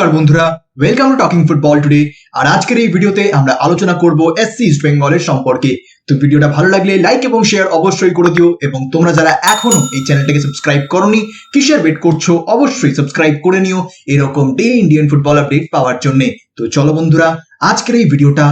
নমস্কার বন্ধুরা, welcome to Talking Football today. আর আজকের এই ভিডিওতে আমরা আলোচনা করব এসসি ইস্ট বেঙ্গলের সম্পর্কে। তো ভিডিওটা ভালো লাগলে লাইক এবং শেয়ার অবশ্যই করে দিও, এবং তোমরা যারা এখনো এই চ্যানেলটাকে সাবস্ক্রাইব করোনি, কিসের ওয়েট করছো, অবশ্যই সাবস্ক্রাইব করে নিও এরকম ডেইলি ইন্ডিয়ান ফুটবল আপডেট পাওয়ার জন্য। তো চলো বন্ধুরা, আজকের এই ভিডিওটা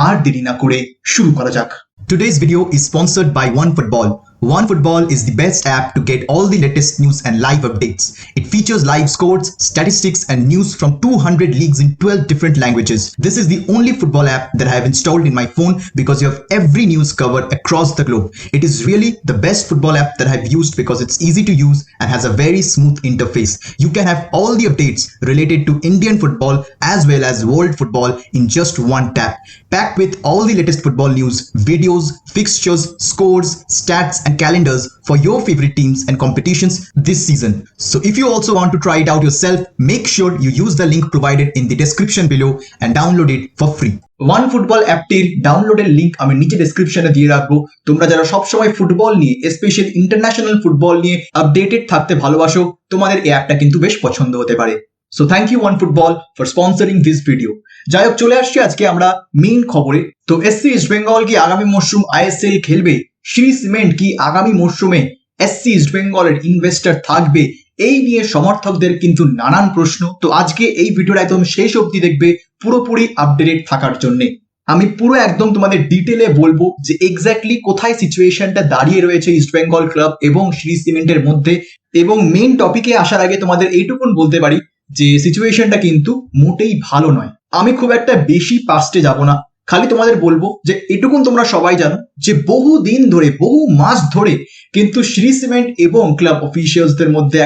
আর দেরি না করে শুরু করা যাক। Today's video is sponsored by OneFootball. OneFootball is the best app to get all the latest news and live updates. It features live scores, statistics, and news from 200 leagues in 12 different languages. This is the only football app that I have installed in my phone because you have every news covered across the globe. It is really the best football app that I have used because it's easy to use and has a very smooth interface. You can have all the updates related to Indian football as well as world football in just one tap. Packed with all the latest football news, videos, fixtures, scores, stats, and calendars for your favorite teams and competitions this season. So if you also want to try it out yourself, make sure you use the link provided in the description below and download it for free. One Football অ্যাপটির ডাউনলোডের link আমি নিচে ডেসক্রিপশনে দিয়ে রাখবো। তোমরা যারা সবসময় ফুটবল নিয়ে, স্পেশালি ইন্টারন্যাশনাল ফুটবল নিয়ে আপডেটেড থাকতে ভালোবাসো, তোমাদের এই অ্যাপটা কিন্তু বেশ পছন্দ হতে পারে। So thank you OneFootball for sponsoring this video. যাই হোক, চলে আসছি আজকে আমরা মেইন খবরে। তো এসসি ইস্ট বেঙ্গল কি আগামী মরশুম আইএসএল খেলবে? শ্রী সিমেন্ট কি আগামী মরশুমে এসসি ইস্ট বেঙ্গলের ইনভেস্টর থাকবে? এই নিয়ে সমর্থকদের কিন্তু নানান প্রশ্ন। তো আজকে এই ভিডিওর একদম শেষ অবধি দেখবে পুরোপুরি আপডেটেড থাকার জন্য। আমি পুরো একদম তোমাদের ডিটেলে বলবো যে এক্স্যাক্টলি কোথায় সিচুয়েশনটা দাঁড়িয়ে রয়েছে ইস্ট বেঙ্গল ক্লাব এবং শ্রী সিমেন্টের মধ্যে। এবং মেইন টপিকে আসার আগে তোমাদের এইটুকুন বলতে পারি যে সিচুয়েশনটা কিন্তু মোটেই ভালো নয়। আমি খুব একটা বেশি পাস্টে যাব না, খালি তোমাদের বলবো যে এটুকুন তোমরা সবাই জানো যে বহু দিন ধরে, বহু মাস ধরে কিন্তু শ্রী সিমেন্ট এবং ক্লাব অফিসিয়ালসদের মধ্যে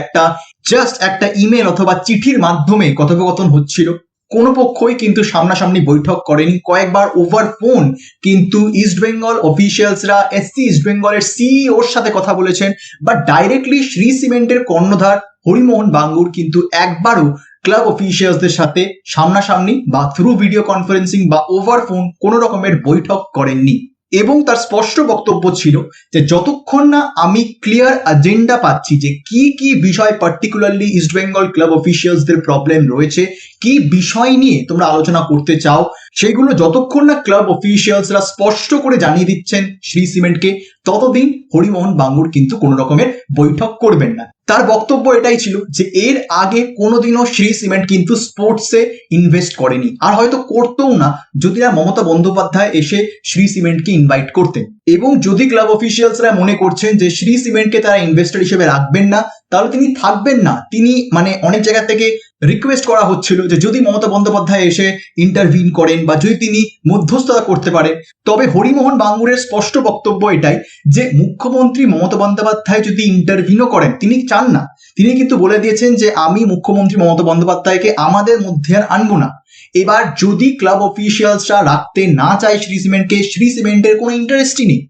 একটা ইমেল অথবা চিঠির মাধ্যমে কথোপকথন হচ্ছিল। কোনো পক্ষই কিন্তু সামনাসামনি বৈঠক করেনি। কয়েকবার ওভার ফোন কিন্তু ইস্ট বেঙ্গল অফিসিয়ালসরা এসসি ইস্ট বেঙ্গলের সিইওর সাথে কথা বলেছেন, বাট ডাইরেক্টলি শ্রী সিমেন্টের কর্ণধার হরিমোহন বাঙ্গুর কিন্তু একবারও ক্লাব অফিসিয়ালসদের সাথে সামনাসামনি বা থ্রু ভিডিও কনফারেন্সিং বা ওভার ফোন কোনো রকমের বৈঠক করেননি। এবং তার স্পষ্ট বক্তব্য ছিল যে যতক্ষণ না আমি ক্লিয়ার এজেন্ডা পাচ্ছি যে কি কি বিষয় পার্টিকুলারলি ইস্ট বেঙ্গল ক্লাব অফিসিয়ালসদের প্রবলেম রয়েছে, কি বিষয় নিয়ে তোমরা আলোচনা করতে চাও, সেগুলো যতক্ষণ না ক্লাব অফিসিয়ালসরা স্পষ্ট করে জানিয়ে দিচ্ছেন শ্রী সিমেন্টকে, ততদিন হরিমোহন বাঙ্গুর কিন্তু কোনো রকমের বৈঠক করবেন না। তার বক্তব্য এটাই ছিল যে এর আগে কোনোদিনও শ্রী সিমেন্ট কিন্তু স্পোর্টসে ইনভেস্ট করেনি, আর হয়তো করতেও না যদি না মমতা বন্দ্যোপাধ্যায় এসে শ্রী সিমেন্টকে ইনভাইট করতেন। এবং যদি ক্লাব অফিসিয়ালসরা মনে করছেন যে শ্রী সিমেন্টকে তারা ইনভেস্টর হিসেবে রাখবেন না, তাহলে তিনি থাকবেন না। তিনি অনেক জায়গা থেকে রিকোয়েস্ট করা হচ্ছিল যে যদি মমতা বন্দ্যোপাধ্যায় এসে ইন্টারভিন করেন বা যদি তিনি মধ্যস্থতা করতে পারেন। তবে হরিমোহন বাঙ্গুরের স্পষ্ট বক্তব্য এটাই যে মুখ্যমন্ত্রী মমতা বন্দ্যোপাধ্যায় যদি ইন্টারভিনও করেন, তিনি চান না। তিনি কিন্তু বলে দিয়েছেন যে আমি মুখ্যমন্ত্রী মমতা বন্দ্যোপাধ্যায়কে আমাদের মধ্যে আর আনবো না। এবার যদি ক্লাব অফিসিয়ালসরা রাখতে না চায় শ্রী সিমেন্টকে, শ্রী সিমেন্টের কোনো ইন্টারেস্টই নেই।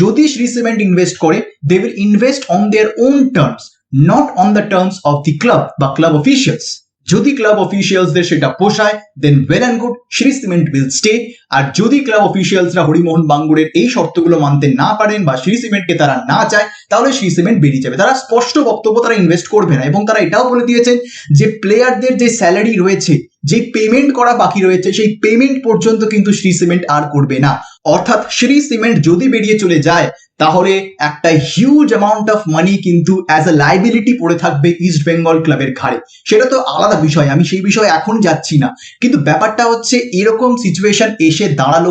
যদি শ্রী সিমেন্ট ইনভেস্ট করে, they will invest on their own terms, not on the terms of the club বা ক্লাব অফিসিয়ালস। যদি ক্লাব অফিসিয়ালসদের সেটা পোষায়, then well and good, Shree Cement will stay. আর যদি ক্লাব অফিসিয়ালসরা হরিমোহন বাঙ্গুরের এই শর্তগুলো মানতে না পারেন বা শ্রী সিমেন্টকে তারা না চায়, তাহলে শ্রী সিমেন্ট বেরিয়ে যাবে। তারা স্পষ্ট বক্তব্য, তারা ইনভেস্ট করবে না। এবং তারা এটাও বলে দিয়েছেন যে প্লেয়ারদের যে স্যালারি রয়েছে, যে পেমেন্ট করা বাকি রয়েছে, সেই পেমেন্ট পর্যন্ত কিন্তু শ্রী সিমেন্ট আর করবে না। অর্থাৎ শ্রী সিমেন্ট যদি বেরিয়ে চলে যায়, তাহলে একটা হিউজ অ্যামাউন্ট অফ মানি কিন্তু অ্যাজ এ লাইবিলিটি পড়ে থাকবে ইস্ট বেঙ্গল ক্লাবের ঘাড়ে। সেটা তো আলাদা বিষয়, আমি সেই বিষয়ে এখন যাচ্ছি না। কিন্তু ব্যাপারটা হচ্ছে এরকম সিচুয়েশন এসে দাঁড়ালো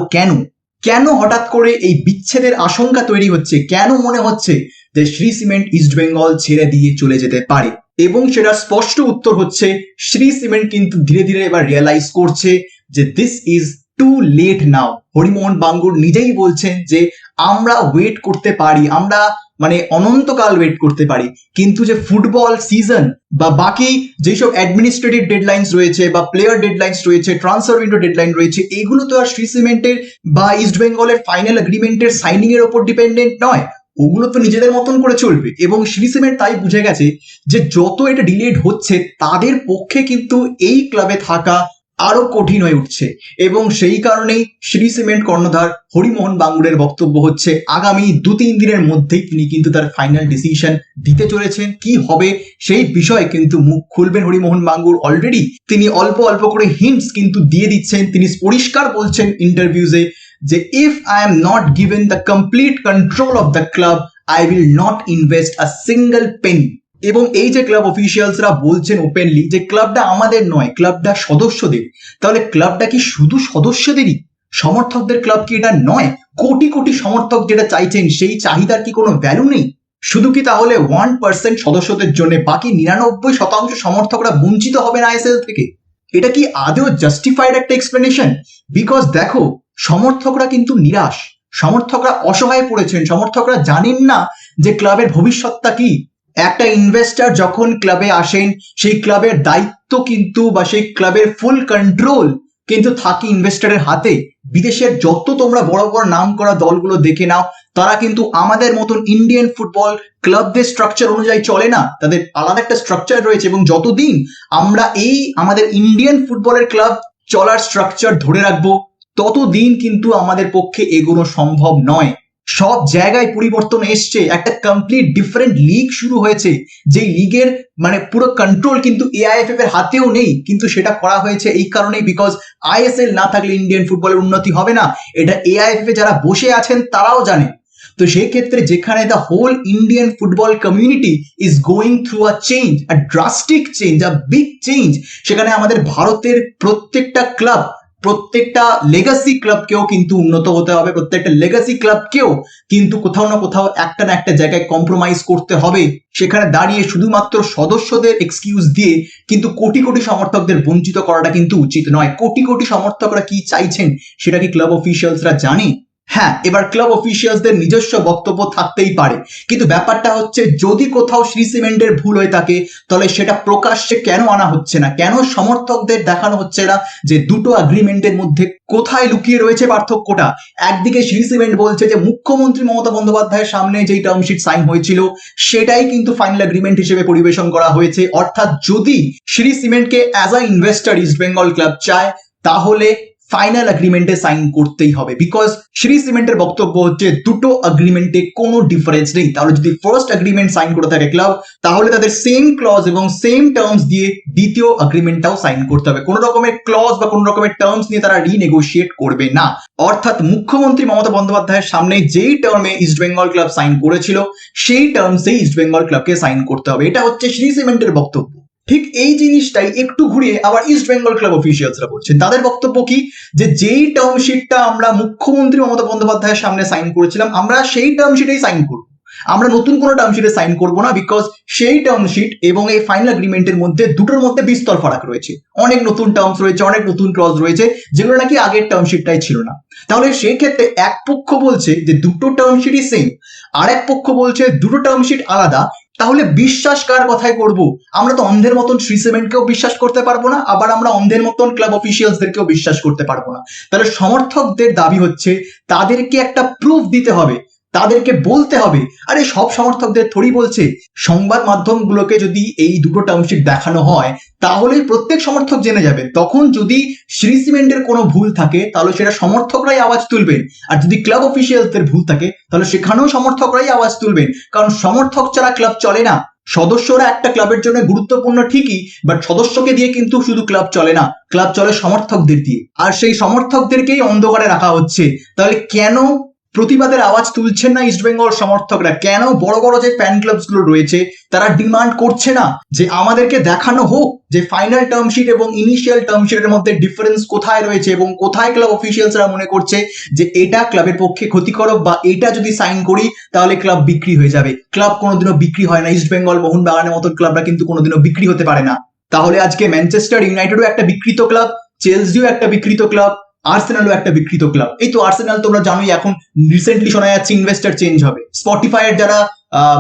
কেন হঠাৎ করে এই বিচ্ছেদের আশঙ্কা তৈরি হচ্ছে? কেন মনে হচ্ছে যে শ্রী সিমেন্ট ইস্ট বেঙ্গল ছেড়ে দিয়ে চলে যেতে পারে? এবং সেটা স্পষ্ট উত্তর হচ্ছে শ্রী সিমেন্ট কিন্তু ধীরে ধীরে এবার রিয়েলাইজ করছে যে দিস ইজ টু লেট নাও। হরিমোহন বাঙ্গুর নিজেই বলছেন যে আমরা ওয়েট করতে পারি, আমরা অনন্তকাল ওয়েট করতে পারি, কিন্তু যে ফুটবল সিজন বা বাকি যেসব অ্যাডমিনিস্ট্রেটিভ ডেডলাইন্স রয়েছে বা প্লেয়ার ডেডলাইন্স রয়েছে, ট্রান্সফার উইন্ডো ডেডলাইন রয়েছে, এগুলো তো আর শ্রী সিমেন্টের বা ইস্ট বেঙ্গলের ফাইনাল এগ্রিমেন্টের সাইনিং এর ওপর ডিপেন্ডেন্ট নয়। ওগুলো তো নিজেদের মতন করে চলবে। এবং শ্রী সিমেন্ট তাই বুঝে গেছে যে যত এটা ডিলেড হচ্ছে, তাদের পক্ষে কিন্তু এই ক্লাবে থাকা আরো কঠিন হয়ে উঠছে এবং সেই কারণেই শ্রী সিমেন্ট কর্ণধার হরিমোহন বাঙ্গুরের বক্তব্য হচ্ছে আগামী 2-3 দিনের মধ্যেই তিনি কিন্তু তার ফাইনাল ডিসিশন দিতে চলেছেন। কি হবে সেই বিষয়ে কিন্তু মুখ খুলবেন হরিমোহন বাঙ্গুর। অলরেডি তিনি অল্প অল্প করে হিন্টস কিন্তু দিয়ে দিচ্ছেন। তিনি পরিষ্কার বলছেন ইন্টারভিউজে যে if I am not given the complete control of the club I will not invest a single Penney. এবং এই যে ক্লাব অফিসিয়ালসরা বলছেন ওপেনলি যে ক্লাবটা আমাদের নয়, ক্লাবটা সদস্যদের, তাহলে ক্লাবটা কি শুধু সদস্যদেরই? সমর্থকদের ক্লাব কি এটা নয়? কোটি কোটি সমর্থক যেটা চাইছেন সেই চাহিদার কি কোনো ভ্যালু নেই? শুধু কি তাহলে 1% সদস্যদের জন্য বাকি 99% সমর্থকরা বঞ্চিত হবেন আইএসএল থেকে? এটা কি আদৌ জাস্টিফাইড একটা এক্সপ্লেনেশন? বিকজ দেখো, সমর্থকরা কিন্তু নিরাশ, সমর্থকরা অসহায় পড়েছেন, সমর্থকরা জানেন না যে ক্লাবের ভবিষ্যৎটা কি। একটা ইনভেস্টর যখন ক্লাবে আসেন সেই ক্লাবের দায়িত্ব কিন্তু বা সেই ক্লাবের ফুল কন্ট্রোল কিন্তু থাকে ইনভেস্টরের হাতে। বিদেশের যত তোমরা বড় বড় নাম করা দলগুলো দেখে নাও, তারা কিন্তু আমাদের মতন ইন্ডিয়ান ফুটবল ক্লাবদের স্ট্রাকচার অনুযায়ী চলে না, তাদের আলাদা একটা স্ট্রাকচার রয়েছে। এবং যতদিন আমরা এই আমাদের ইন্ডিয়ান ফুটবলের ক্লাব চলার স্ট্রাকচার ধরে রাখবো ততদিন কিন্তু আমাদের পক্ষে এগোনো সম্ভব নয়। সব জায়গায় পরিবর্তন এসছে, একটা কমপ্লিট ডিফারেন্ট লিগ শুরু হয়েছে, যেই লিগের মানে পুরো কন্ট্রোল কিন্তু এআইএফএফ এর হাতেও নেই, কিন্তু সেটা করা হয়েছে এই কারণেই বিকজ আইএসএল না থাকলে ইন্ডিয়ান ফুটবলের উন্নতি হবে না। এটা এআইএফএফ এ যারা বসে আছেন তারাও জানে। তো সেই ক্ষেত্রে যেখানে the whole Indian football community is going through a change, a drastic change, a big change, সেখানে আমাদের ভারতের প্রত্যেকটা ক্লাব, প্রত্যেকটা লেগাসি ক্লাবকেও কিন্তু উন্নত হতে হবে, প্রত্যেকটা লেগাসি ক্লাবকেও কিন্তু কোথাও না কোথাও একটা না একটা জায়গায় কম্প্রোমাইজ করতে হবে। সেখানে দাঁড়িয়ে শুধুমাত্র সদস্যদের এক্সকিউজ দিয়ে কিন্তু কোটি কোটি সমর্থকদের বঞ্চিত করাটা কিন্তু উচিত নয়। কোটি কোটি সমর্থকরা কি চাইছেন সেটা কি ক্লাব অফিসিয়ালসরা জানে? হ্যাঁ, এবার ক্লাব অফিসিয়ালসদের নিজস্ব বক্তব্য থাকতেই পারে, কিন্তু ব্যাপারটা হচ্ছে যদি কোথাও শ্রী সিমেন্টের ভুল হয়ে থাকে তাহলে সেটা প্রকাশ্যে কেন আনা হচ্ছে না? কেন সমর্থকদের দেখানো হচ্ছে না যে দুটো এগ্রিমেন্টের মধ্যে কোথায় লুকিয়ে রয়েছে পার্থক্যটা? একদিকে শ্রী সিমেন্ট বলছে যে মুখ্যমন্ত্রী মমতা বন্দ্যোপাধ্যায়ের সামনে যেই টার্মশিট সাইন হয়েছিল সেটাই কিন্তু ফাইনাল এগ্রিমেন্ট হিসেবে পরিবেশন করা হয়েছে। অর্থাৎ যদি শ্রী সিমেন্টকে as a investor East Bengal club চায় তাহলে ফাইনাল এগ্রিমেন্টে সাইন করতেই হবে। বিকজ শ্রী সিমেন্টের বক্তব্য হচ্ছে দুটো এগ্রিমেন্টে কোনো ডিফারেন্স নেই। তাহলে যদি ফার্স্ট এগ্রিমেন্ট সাইন করে থাকে ক্লাব, তাহলে তাদের সেম ক্লজ এবং সেম টার্মস দিয়ে দ্বিতীয় এগ্রিমেন্টটাও সাইন করতে হবে। কোনো রকমের ক্লজ বা কোনো রকমের টার্মস নিয়ে তারা রিনেগোশিয়েট করবে না। অর্থাৎ মুখ্যমন্ত্রী মমতা বন্দ্যোপাধ্যায়ের সামনে যেই টার্মে ইস্ট বেঙ্গল ক্লাব সাইন করেছিল সেই টার্মসেই ইস্ট বেঙ্গল ক্লাবকে সাইন করতে হবে। এটা হচ্ছে শ্রী সিমেন্টের বক্তব্য। ঠিক এই জিনিসটাই একটু ঘুরিয়ে আবার ইস্ট বেঙ্গল ক্লাব অফিসিয়ালসরা বলছেন। তাদের বক্তব্য কি, যে যেই টার্মশিটটা আমরা মুখ্যমন্ত্রী মমতা বন্দ্যোপাধ্যায়ের সামনে সাইন করেছিলাম আমরা সেই টার্মশিটেই সাইন করব, আমরা নতুন কোনো টার্মশিটে সাইন করব না। বিকজ সেই টার্মশিট এবং এই ফাইনাল এগ্রিমেন্টের মধ্যে দুটোর মধ্যে বিস্তর ফারাক রয়েছে, অনেক নতুন টার্মস রয়েছে, অনেক নতুন ক্লজ রয়েছে যেগুলো নাকি আগের টার্মশিটটাই ছিল না। তাহলে সেই ক্ষেত্রে এক পক্ষ বলছে যে দুটো টার্মশিটই সেম, আর এক পক্ষ বলছে দুটো টার্মশিট আলাদা। তাহলে বিশ্বাস কার কথায় করব? আমরা তো অন্ধের মতন শ্রী সিমেন্টকেও বিশ্বাস করতে পারবো না, আবার আমরা অন্ধের মতন ক্লাব অফিসিয়ালসদেরকেও বিশ্বাস করতে পারবো না। তাহলে সমর্থকদের দাবি হচ্ছে তাদেরকে একটা প্রুফ দিতে হবে, তাদেরকে বলতে হবে। আরে সব সমর্থকদের থোড়ি বলছে, সংবাদ মাধ্যমগুলোকে যদি এই দুটো টার্মশিট দেখানো হয় তাহলে প্রত্যেক সমর্থক জেনে যাবে। তখন যদি শ্রী সিমেন্টের কোনো ভুল থাকে তাহলে সেটা সমর্থকরাই আওয়াজ তুলবেন, আর যদি ক্লাব অফিসিয়ালসদের ভুল থাকে তাহলে সেখানেও সমর্থকরাই আওয়াজ তুলবেন। কারণ সমর্থক ছাড়া ক্লাব চলে না। সদস্যরা একটা ক্লাবের জন্য গুরুত্বপূর্ণ ঠিকই, বাট সদস্যকে দিয়ে কিন্তু শুধু ক্লাব চলে না, ক্লাব চলে সমর্থকদের দিয়ে, আর সেই সমর্থকদেরকেই অন্ধকারে রাখা হচ্ছে। তাহলে কেন প্রতিবাদের আওয়াজ তুলছেন না ইস্ট বেঙ্গল সমর্থকরা? কেন বড় বড় যে ফ্যান ক্লাবস গুলো রয়েছে তারা ডিমান্ড করছে না যে আমাদেরকে দেখানো হোক যে ফাইনাল টার্মশিট এবং ইনিশিয়াল টার্মশিটের মধ্যে ডিফারেন্স কোথায় রয়েছে এবং কোথায় ক্লাব অফিসিয়ালসরা মনে করছে যে এটা ক্লাবের পক্ষে ক্ষতিকারক, বা এটা যদি সাইন করি তাহলে ক্লাব বিক্রি হয়ে যাবে। ক্লাব কোনোদিনও বিক্রি হয় না, ইস্ট বেঙ্গল মোহনবাগানের মতো ক্লাবরা কিন্তু কোনোদিনও বিক্রি হতে পারে না। তাহলে আজকে ম্যানচেস্টার ইউনাইটেডও একটা বিকৃত ক্লাব, চেলসিও একটা বিকৃত ক্লাব, আর্সেনালও একটা বিকৃত ক্লাব। এই তো আর্সেনাল তোমরা জানোই এখন রিসেন্টলি শোনা যাচ্ছে ইনভেস্টর চেঞ্জ হবে, স্পটিফাই এর যারা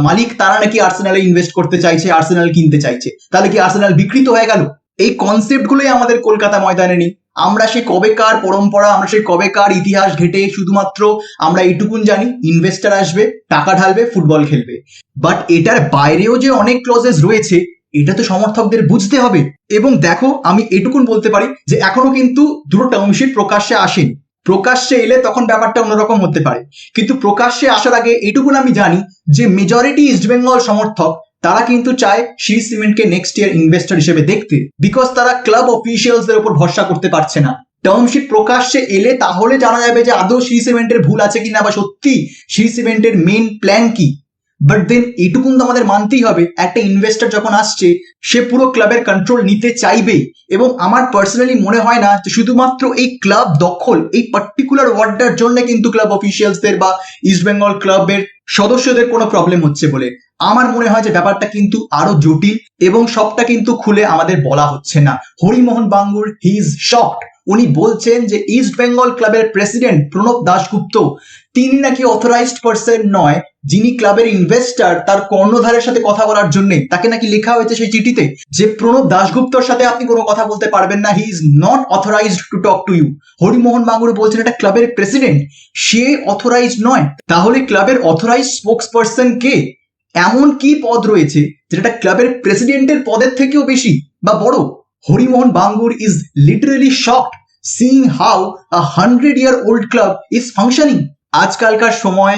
মালিক তারা নাকি আর্সেনালে ইনভেস্ট করতে চাইছে, আর্সেনাল কিনতে চাইছে। তাহলে কি আর্সেনাল বিকৃত হয়ে গেল? এই কনসেপ্ট গুলোই আমাদের কলকাতা ময়দানে নেই। আমরা সেই কবেকার পরম্পরা, আমরা সেই কবেকার ইতিহাস ঘেটে শুধুমাত্র আমরা এইটুকুন জানি ইনভেস্টর আসবে, টাকা ঢালবে, ফুটবল খেলবে। বাট এটার বাইরেও যে অনেক ক্লজেস রয়েছে এটা তো সমর্থকদের বুঝতে হবে। এবং দেখো, আমি এটুকুন বলতে পারি যে এখনো কিন্তু দুটো টার্মশিট প্রকাশ্যে আসেনি। প্রকাশ্যে এলে তখন ব্যাপারটা অন্যরকম হতে পারে, কিন্তু প্রকাশ্যে আসার আগে এটুকুন আমি জানি যে মেজরিটি ইস্টবেঙ্গল সমর্থক তারা কিন্তু চায় শ্রী সিমেন্টকে নেক্সট ইয়ার ইনভেস্টর হিসেবে দেখতে, বিকজ তারা ক্লাব অফিসিয়ালসদের উপর ভরসা করতে পারছে না। টার্মশিট প্রকাশ্যে এলে তাহলে জানা যাবে যে আদৌ শ্রী সিমেন্টের ভুল আছে কিনা, বা সত্যি শ্রী সিমেন্টের মেইন প্ল্যান কি। বাট দেন এইটুকুন তো আমাদের মানতেই হবে, একটা ইনভেস্টর যখন আসছে সে পুরো ক্লাবের কন্ট্রোল নিতে চাইবে। এবং আমার পার্সোনালি মনে হয় না যে শুধুমাত্র এই ক্লাব দখল, এই পার্টিকুলার ওয়ার্ডটার জন্য কিন্তু ক্লাব অফিসিয়ালসদের বা ইস্টবেঙ্গল ক্লাবের সদস্যদের কোনো প্রবলেম হচ্ছে বলে। আমার মনে হয় যে ব্যাপারটা কিন্তু আরো জটিল, এবং সবটা কিন্তু খুলে আমাদের বলা হচ্ছে না। Harimohan Bangur he is shocked. উনি বলছেন যে ইস্ট বেঙ্গল ক্লাবের প্রেসিডেন্ট প্রণব দাশগুপ্ত তিনি নাকি অথরাইজড পার্সন নয়, যিনি ক্লাবের ইনভেস্টর তার কর্ণধারের সাথে কথা বলার জন্য তাকে নাকি লেখা হয়েছে সেই চিঠিতে যে প্রণব দাশগুপ্তর সাথে আপনি কোনো কথা বলতে পারবেন না, he is not authorised to talk to you. Harimohan Bangur বলছেন এটা ক্লাবের প্রেসিডেন্ট, সে অথরাইজড নয়। তাহলে ক্লাবের অথরাইজড স্পোক্স পার্সন কে? এমন কি পদ রয়েছে যেটা ক্লাবের প্রেসিডেন্টের পদের থেকেও বেশি বা বড়? Harimohan Bangur is literally shocked seeing how a 100-year-old club is functioning. আজকালকার সময়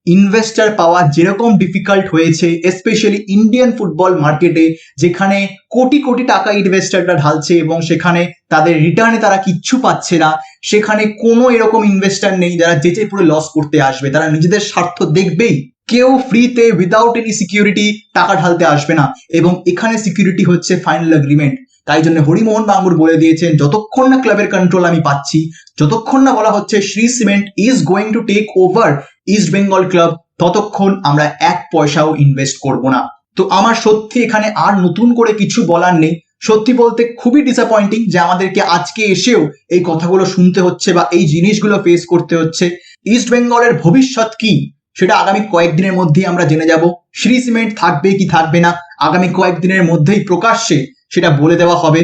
ইনভেস্টর পাওয়া যেরকম ডিফিকাল্ট হয়েছে, স্পেশালি ইন্ডিয়ান ফুটবল মার্কেটে, যেখানে কোটি কোটি টাকা ইনভেস্টররা ঢালছে এবং সেখানে তাদের রিটার্নে তারা কিচ্ছু পাচ্ছে না, সেখানে কোনো এরকম ইনভেস্টর নেই যারা যেচে পুরো লস করতে আসবে। তারা নিজেদের স্বার্থ দেখবেই। কেউ ফ্রিতে উইদাউট এনি সিকিউরিটি টাকা ঢালতে আসবে না, এবং এখানে সিকিউরিটি হচ্ছে ফাইনাল এগ্রিমেন্ট। তাই জন্য হরিমোহন বাঙ্গুর বলে দিয়েছেন যতক্ষণ না ক্লাবের কন্ট্রোল আমি পাচ্ছি, যতক্ষণ না বলা হচ্ছে Shree cement is going to take over East Bengal club, ততক্ষণ আমরা এক পয়সাও ইনভেস্ট করব না। তো আমার সত্যি এখানে আর নতুন করে কিছু বলার নেই। সত্যি বলতে খুবই ডিসঅ্যাপয়েন্টিং যে আমাদেরকে আজকে এসেও এই কথাগুলো শুনতে হচ্ছে বা এই জিনিসগুলো ফেস করতে হচ্ছে। ইস্ট বেঙ্গলের ভবিষ্যৎ কি সেটা আগামী কয়েকদিনের মধ্যেই আমরা জেনে যাব। শ্রী সিমেন্ট থাকবে কি থাকবে না আগামী কয়েকদিনের মধ্যেই প্রকাশ্যে সেটা বলে দেওয়া হবে।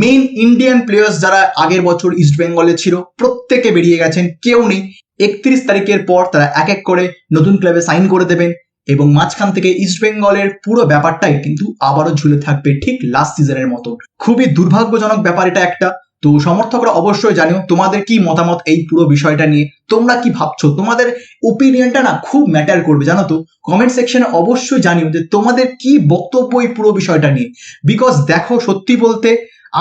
মেইন ইন্ডিয়ান প্লেয়ার্স যারা আগের বছর ইস্ট বেঙ্গলে ছিল প্রত্যেকে বেরিয়ে গেছেন, কেউ নেই। 31 তারিখের পর তারা এক এক করে নতুন ক্লাবে সাইন করে দেবেন, এবং মাঝখান থেকে ইস্ট বেঙ্গলের পুরো ব্যাপারটাই কিন্তু আবারও ঝুলে থাকবে ঠিক লাস্ট সিজনের মতো। খুবই দুর্ভাগ্যজনক ব্যাপার এটা একটা। তো সমর্থকরা অবশ্যই জানিও তোমাদের কি মতামত এই পুরো বিষয়টা নিয়ে, তোমরা কি ভাবছো, তোমাদের ওপিনিয়নটা না খুব ম্যাটার করবে জানো তো। কমেন্ট সেকশনে অবশ্যই জানিও যে তোমাদের কি বক্তব্য এই পুরো বিষয়টা নিয়ে। বিকজ দেখো, সত্যি বলতে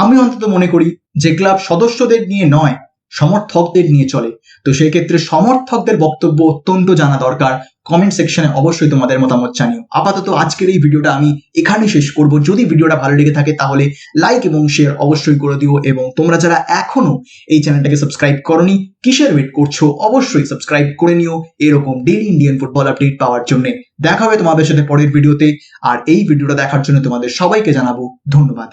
আমি অন্তত মনে করি যে ক্লাব সদস্যদের নিয়ে নয়, সমর্থকদের নিয়ে চলে। তো সেই ক্ষেত্রে সমর্থকদের বক্তব্য অত্যন্ত জানা দরকার। কমেন্ট সেকশনে অবশ্যই তোমাদের মতামত জানিও। আপাতত আজকের এই ভিডিওটা আমি এখানেই শেষ করব। যদি ভিডিওটা ভালো লেগে থাকে তাহলে লাইক এবং শেয়ার অবশ্যই করে দিও, এবং তোমরা যারা এখনো এই চ্যানেলটাকে সাবস্ক্রাইব করোনি কিসের ওয়েট করছো, অবশ্যই সাবস্ক্রাইব করে নিও এরকম ডেইলি ইন্ডিয়ান ফুটবল আপডেট পাওয়ার জন্য। দেখা হবে তোমাদের সাথে পরের ভিডিওতে। আর এই ভিডিওটা দেখার জন্য তোমাদের সবাইকে জানাবো ধন্যবাদ।